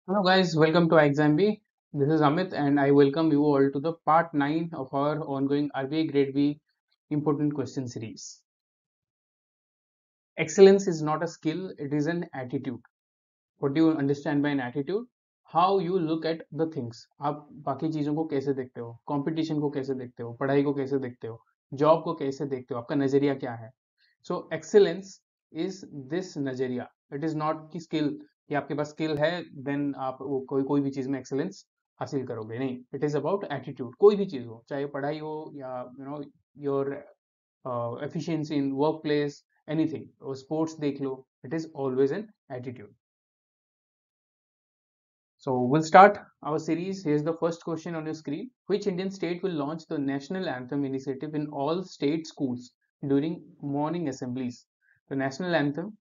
Hello guys, welcome to Exam. This is Amit and I welcome you all to the part 9 of our ongoing RBI Grade B important question series. Excellence is not a skill, it is an attitude. What do you understand by an attitude? How you look at the things. आप बाकी चीजों को कैसे देखते हो, competition को कैसे देखते हो, पढ़ाई को कैसे देखते हो, जॉब को कैसे देखते हो, आपका नजरिया क्या है. सो एक्सेलेंस इज दिस नजरिया. इट इज नॉट की स्किल कि आपके पास स्किल है देन आप कोई भी चीज में एक्सेलेंस हासिल करोगे. नहीं, इट इज अबाउट एटीट्यूड. कोई भी चीज हो, चाहे पढ़ाई हो या your efficiency in work place, anything, sports देख लो, it is always an attitude. So we'll start our series. Here's the first question on your screen. Which Indian state will launch the national anthem initiative in all state schools during morning assemblies? The national anthem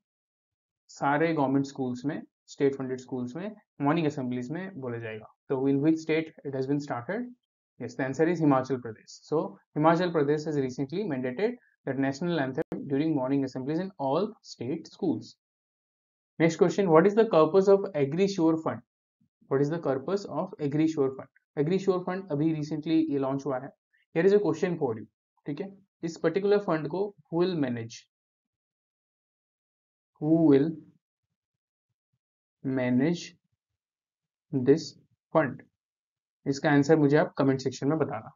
सारे government schools में, state funded schools में morning assemblies में बोला जाएगा. तो in which state it has been started? Yes, the answer is Himachal Pradesh. So Himachal Pradesh has recently mandated that national anthem during morning assemblies in all state schools. Next question, what is the purpose of AgriSure Fund? What is the purpose of AgriSure Fund? AgriSure Fund अभी recently ये launch हुआ है. Here is a question for you. ठीक है, इस particular fund को who will manage? Who will manage this fund? इसका answer मुझे आप कमेंट सेक्शन में बताना.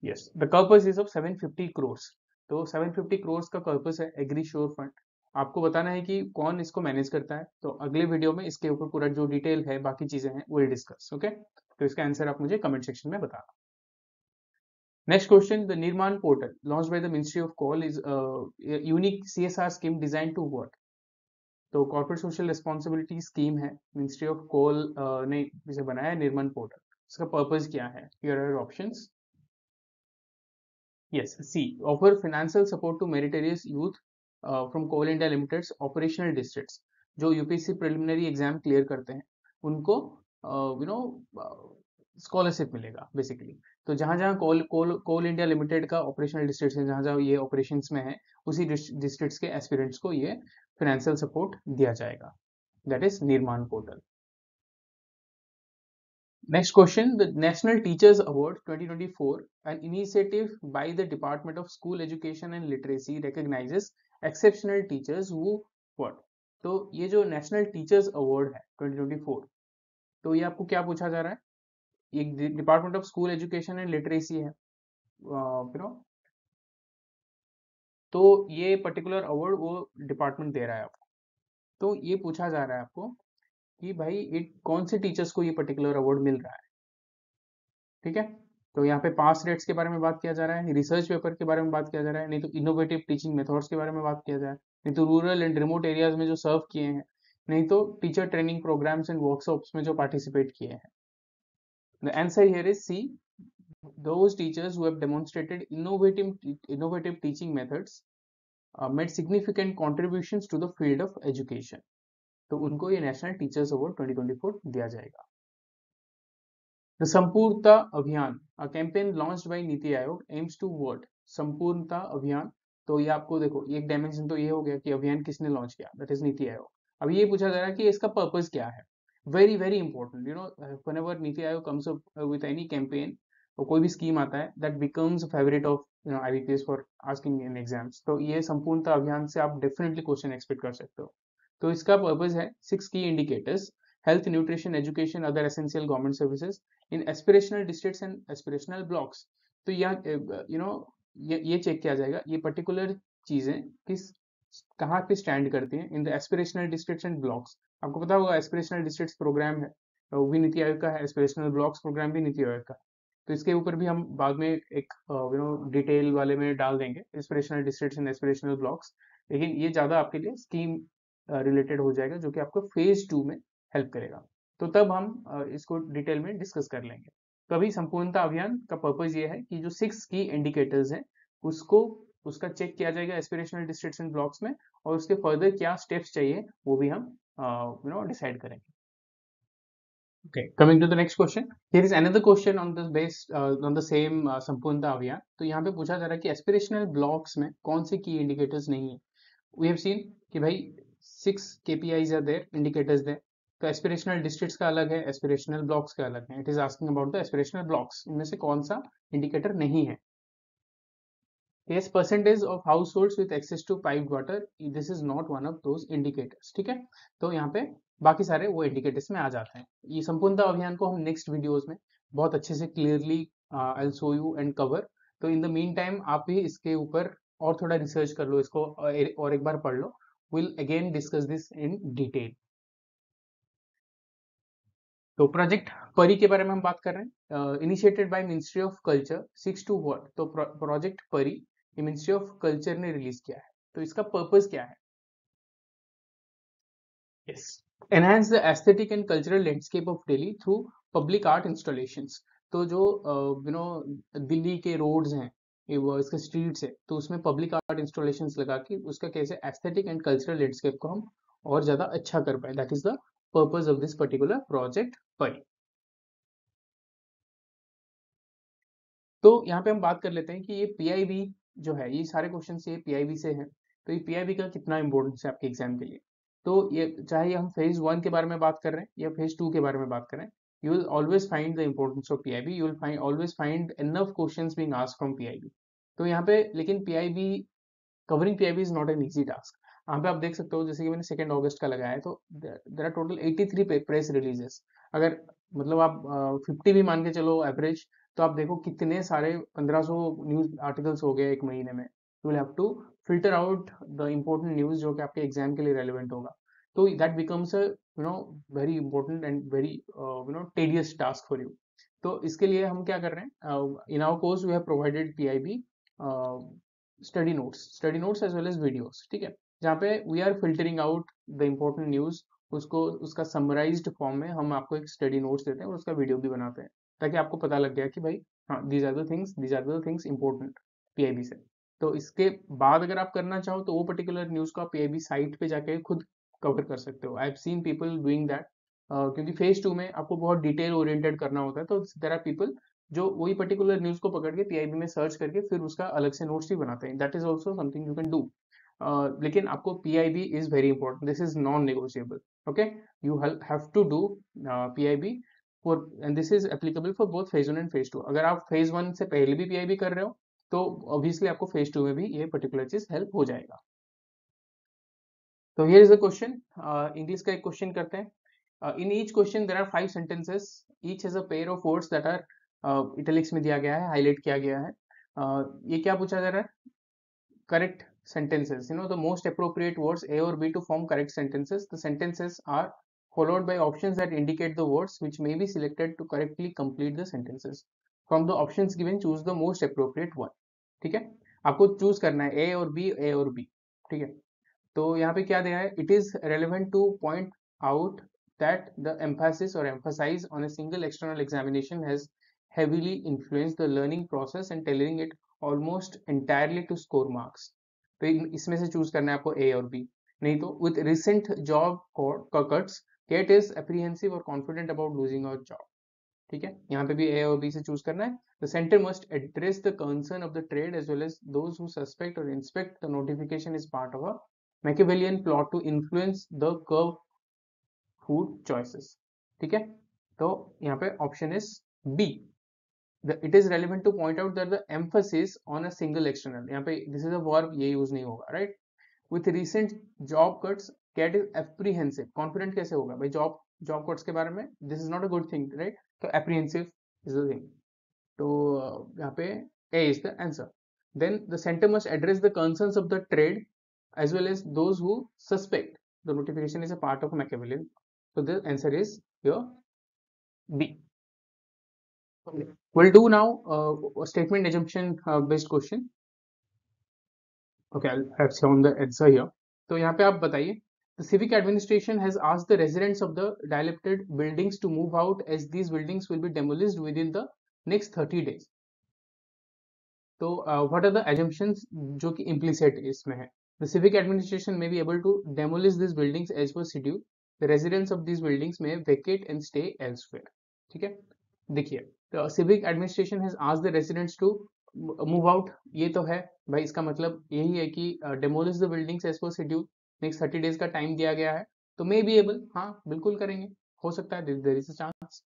Yes, the purpose is of 750 crores. तो 750 करोर्स का पर्पस है एग्रीश्योर फंड. आपको बताना है कि कौन इसको मैनेज करता है. तो अगले वीडियो में इसके ऊपर पूरा जो डिटेल है, बाकी चीजें हैं, वो डिस्कस. ओके, तो इसका आंसर आप मुझे कमेंट सेक्शन में बताना. Next question, the Nirman portal launch by the ministry of coal is unique CSR scheme design to what? तो कॉर्पोरेट सोशल रिस्पॉन्सिबिलिटी स्कीम है, मिनिस्ट्री ऑफ कोल ने इसे बनाया निर्माण पोर्टल. इसका पर्पस क्या है? Here are options. Yes, C. Offer financial support to meritorious youth from Coal India Limited's operational districts. जो UPSC preliminary exam clear करते हैं उनको स्कॉलरशिप मिलेगा बेसिकली. तो जहां जहां कोल इंडिया लिमिटेड का ऑपरेशनल डिस्ट्रिक्ट है, जहां जहां ये ऑपरेशंस में है, उसी डिस्ट्रिक्ट्स के एस्पिरेंट्स को ये फाइनेंशियल सपोर्ट दिया जाएगा. दैट इज निर्माण portal. Next question, the National Teachers Award 2024, an initiative by the Department of School Education and Literacy, recognizes exceptional teachers who what? तो ये जो नेशनल टीचर्स अवार्ड है 2024, तो ये आपको क्या पूछा जा रहा है? ये department of school education and literacy है, तो ये पर्टिकुलर अवार्ड वो डिपार्टमेंट दे रहा है आपको. तो ये पूछा जा रहा है आपको कि भाई कौन से टीचर्स को ये पर्टिकुलर अवार्ड मिल रहा है. ठीक है, तो यहाँ पे पास रेट्स के बारे में बात किया जा रहा है, रिसर्च पेपर के बारे में बात किया जा रहा है, नहीं तो इनोवेटिव टीचिंग मेथड्स के बारे में बात किया जा रहा है, नहीं तो रूरल एंड रिमोट एरियाज में जो सर्व किए हैं, नहीं तो teacher training programmes and workshops में जो पार्टिसिपेट किए हैं. The answer here is C. those teachers who have demonstrated innovative teaching methods made significant contributions to the field of education. तो उनको ये नेशनल टीचर्स अवार्ड 2024 दिया जाएगा. The संपूर्णता अभियान, a campaign launched by NITI Aayog, aims to what? संपूर्णता अभियान. तो ये आपको देखो, एक डायमेंशन तो ये हो गया कि अभियान किसने लॉन्च किया, दैट इज नीति आयोग. अब ये पूछा जा रहा है कि इसका पर्पस क्या है. Very very important. Whenever NITI Aayog comes up with any campaign और कोई भी स्कीम आता है, that becomes favourite of IBPS for asking in exams. तो ये संपूर्णता अभियान से आप डेफिनेटली क्वेश्चन एक्सपेक्ट कर सकते हो. तो इसका पर्पस है 6 की indicators: health, nutrition, education, other essential government services in aspirational districts and aspirational blocks. तो यहाँ ये चेक किया जाएगा ये पर्टिकुलर चीजें किस कहाँ पे स्टैंड करती हैं in the aspirational districts and blocks. आपको पता होगा एस्पिरेशनल डिस्ट्रिक्ट्स प्रोग्राम है, वो भी नीति आयोग का है, एस्पिरेशनल ब्लॉक्स प्रोग्राम भी नीति आयोग का. तो इसके ऊपर भी हम बाद में एक डिटेल वाले में डाल देंगे aspirational districts and aspirational blocks. लेकिन ये ज्यादा आपके लिए स्कीम रिलेटेड हो जाएगा, जो कि आपको फेज 2 में हेल्प करेगा. तो तब हम इसको डिटेल में डिस्कस कर लेंगे. तो अभी संपूर्णता अभियान का पर्पस ये है कि जो 6 की इंडिकेटर्स हैं उसका चेक किया जाएगा एस्पिरेशनल डिस्ट्रिक्ट्स एंड ब्लॉक्स में, और उसके फर्दर क्या स्टेप्स चाहिए वो भी हम डिसाइड करेंगे. Okay, coming to the next question. Here is another question on the based on the same संपूर्णता अभियान. तो यहाँ पे पूछा जा रहा है कि एस्पिरेशनल ब्लॉक्स में कौन से की इंडिकेटर्स नहीं है. We have seen कि भाई 6 KPIs are there, indicators there. तो एस्पिरेशनल डिस्ट्रिक्ट्स का अलग है, एस्पिरेशनल ब्लॉक्स का अलग है. It is asking about the aspirational blocks, इनमें से कौन सा इंडिकेटर नहीं है. Yes, percentage of households with access to piped water. This is not one of those indicators. ठीक है, तो यहाँ पे बाकी सारे वो इंडिकेटर्स में आ जाते हैं. ये संपूर्णता अभियान को हम नेक्स्ट वीडियोस में बहुत अच्छे से clearly I will show you and cover. तो इन द मीन टाइम आप भी इसके ऊपर और थोड़ा रिसर्च कर लो, इसको और एक बार पढ़ लो. Will again discuss this in detail. तो प्रोजेक्ट परी के बारे में हम बात कर रहे हैं. Initiated by ministry of culture, 6 to 1. तो प्रोजेक्ट परी ये मिनिस्ट्री ऑफ कल्चर ने रिलीज किया है. तो इसका पर्पस क्या है? Yes, enhance the aesthetic and cultural landscape of Delhi through public art installations. तो जो दिल्ली के रोड्स हैं, ये वो इसके स्ट्रीट्स है, तो उसमें पब्लिक आर्ट इंस्टॉलेशंस लगा के उसका कैसे एस्थेटिक एंड कल्चरल लैंडस्केप को हम और ज्यादा अच्छा कर पाए. That is the purpose of this particular project परी. तो यहाँ पे हम बात कर लेते हैं कि ये पीआईबी जो है, ये सारे क्वेश्चन ये पीआईबी से हैं. तो ये पीआईबी का कितना इंपॉर्टेंस है आपके एग्जाम के लिए. तो ये चाहे हम फेज 1 के बारे में बात कर रहे हैं या फेज 2 के बारे में बात कर रहे हैं, you will always find the importance of PIB. You will find always find enough questions being asked from PIB. तो यहाँ पे लेकिन PIB, covering PIB is not an easy task. यहाँ पे आप देख सकते हो, जैसे कि मैंने 2 अगस्त का लगाया है, तो there are total 83 press releases. अगर मतलब आप 50 भी मान के चलो एवरेज, तो आप देखो कितने सारे 1500 न्यूज आर्टिकल्स हो गए एक महीने में. You will have to filter out the important news जो कि आपके एग्जाम के लिए रेलिवेंट होगा. तो that becomes a very important and very tedious task for you. तो इसके लिए हम क्या कर रहे हैं, in our course we have provided PIB study notes as well as videos. ठीक है, जहाँ पे we are filtering out the important news, उसको उसका समराइज्ड फॉर्म में हम आपको एक स्टडी नोट्स देते हैं और उसका वीडियो भी बनाते हैं, ताकि आपको पता लग गया कि भाई हाँ, these are the things important PIB से. तो इसके बाद अगर आप करना चाहो तो वो पर्टिकुलर न्यूज को आप पीआईबी साइट पे जाके खुद कवर कर सकते हो. I have seen people doing that. क्योंकि फेज 2 में आपको बहुत डिटेल ओरिएंटेड करना होता है, तो देयर आर पीपल जो वही पर्टिकुलर न्यूज को पकड़ के पीआईबी में सर्च करके फिर उसका अलग से नोट्स भी बनाते हैं. That is also something you can do. लेकिन आपको PIB is very important. This is non negotiable. Okay, you have to do PIB for, and this is applicable for both phase 1 and phase 2. अगर आप phase 1 से पहले भी PIB कर रहे हो तो ऑब्वियसली आपको फेज 2 में भी ये पर्टिकुलर चीज हेल्प हो जाएगा. तो here is a question. English का एक क्वेश्चन करते हैं. In each question there are 5 sentences. Each has a pair of words that are italics में दिया गया है, हाईलाइट किया गया है. ये क्या पूछा जा रहा है? Correct sentences. The most appropriate words A or B to form correct sentences. The sentences are followed by options that indicate the words which may be selected to correctly complete the sentences. From the options given, choose the most appropriate one. ठीक है, आपको choose करना है A और B, A और B. ठीक है, तो यहाँ पे क्या दिया है? It is relevant to point out that the emphasis or emphasize on a single external examination has heavily influenced the learning process and tailoring it almost entirely to score marks. तो इसमें से चूज करना है आपको A और B. नहीं तो with recent job cuts, Kate is apprehensive or confident about losing her job. ठीक है, यहाँ पे भी A और B से चूज करना है. The center must address the concern of the trade as well as those who suspect or inspect the notification is part of a Machiavellian plot to influence the curve food choices. ठीक है, तो यहाँ पे option is B. It is relevant to point out that the emphasis on a single external. यहाँ पे this is a verb, ये use नहीं होगा. Right, with recent job cuts cat is apprehensive. Confident कैसे होगा भाई जॉब कट्स के बारे में? This is not a good thing. Right, तो एप्रीहेंसिव इज द थिंग. तो यहाँ पे ए is the answer. then the center must address the concerns of the trade as well as those who suspect the notification is a part of Machiavellian. So the answer is here B. We'll do now a statement assumption based question. Okay, I'll have shown the answer here. तो यहाँ पे आप बताइए. The civic administration has asked the residents of the dilapidated buildings to move out as these buildings will be demolished within the next 30 days. तो what are the assumptions जो कि implicit इसमें है? The civic administration may be able to demolish these buildings as per schedule. The residents of these buildings may vacate and stay elsewhere. ठीक है, देखिए, तो civic administration has asked the residents to move out. ये तो है भाई, इसका मतलब यही है कि demolish the buildings as per schedule. next 30 days का टाइम दिया गया है तो मे बी एबल, हाँ बिल्कुल करेंगे, हो सकता है, there is a chance.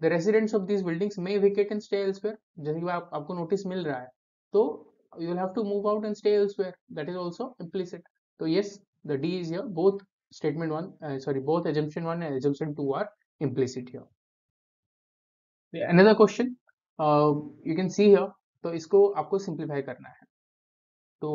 The residents of these buildings may vacate and stay elsewhere, जैसे कि आपको नोटिस मिल रहा है, तो you will have to move out and stay elsewhere, that is also implicit. तो yes, the D is here, both statement one, sorry, both assumption one and assumption two are implicit here. Another question, you can see here, तो इसको आपको simplify करना है। तो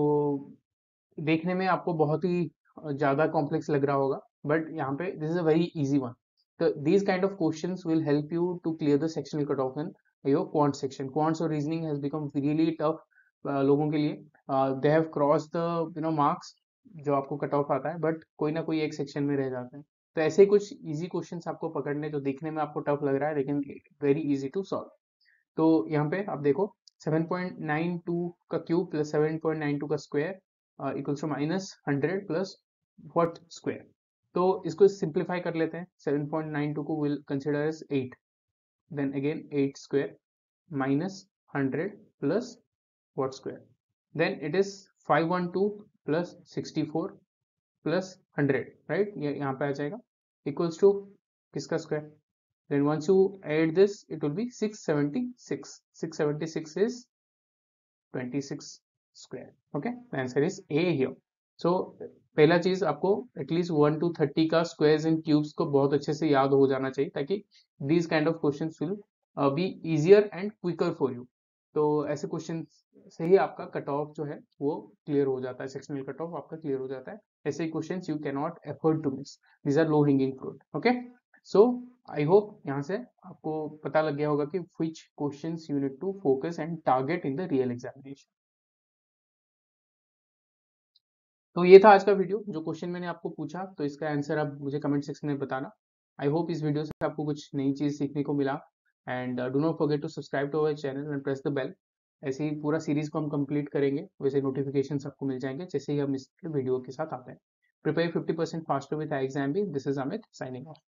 देखने में आपको बहुत ही ज़्यादा कॉम्प्लेक्स लग रहा होगा, बट यहाँ पे this is a very easy one. तो these kind of questions will help you to clear the sectional cut off in your quant section. Quants और reasoning has become really tough लोगों के लिए। They have cross the marks जो आपको cut off आता है, but कोई ना कोई एक सेक्शन में रह जाते हैं। तो ऐसे ही कुछ इजी क्वेश्चंस आपको पकड़ने जो दिखने में आपको टफ लग रहा है, लेकिन वेरी इजी टू सॉल्व। तो यहाँ पे आप देखो, 7.92 का क्यूब प्लस 7.92 का square equals to minus 100 plus what square. तो इसको सिंप्लीफाई कर लेते हैं। 7.92 को will consider as 8, then again 8 square minus 100 plus what square, then it is 512 plus 64 plus 100, right, ये यहाँ पे आ जाएगा, इक्वल्स टू किसका square. Then once you add this, it will be 676. 676 is 26 square. Okay, the answer is A here. So पहला चीज आपको at least 1 to 30 का स्क्वायर्स एंड क्यूब्स को बहुत अच्छे से याद हो जाना चाहिए, ताकि these kind of questions will be easier and quicker for you. तो ऐसे क्वेश्चन से ही आपका कट ऑफ जो है वो क्लियर हो जाता है, सेक्शनल कट ऑफ आपका क्लियर हो जाता है। ऐसे ही question you can not afford to miss, these are low hinging fruit. Okay, so I hope यहाँ से आपको पता लग गया होगा कि which questions you need to focus and target in the real examination. तो ये था आज का वीडियो, जो क्वेश्चन मैंने आपको पूछा, तो इसका आंसर आप मुझे कमेंट सेक्शन में बताना। आई होप इस वीडियो से आपको कुछ नई चीज सीखने को मिला, and do not forget to subscribe to our channel and press the bell. ऐसे ही पूरा सीरीज को हम कंप्लीट करेंगे, वैसे नोटिफिकेशन आपको मिल जाएंगे जैसे ही हम इस वीडियो के साथ आते हैं। प्रिपेयर 50% फास्टर विद एग्जाम भी। This is Amit signing off.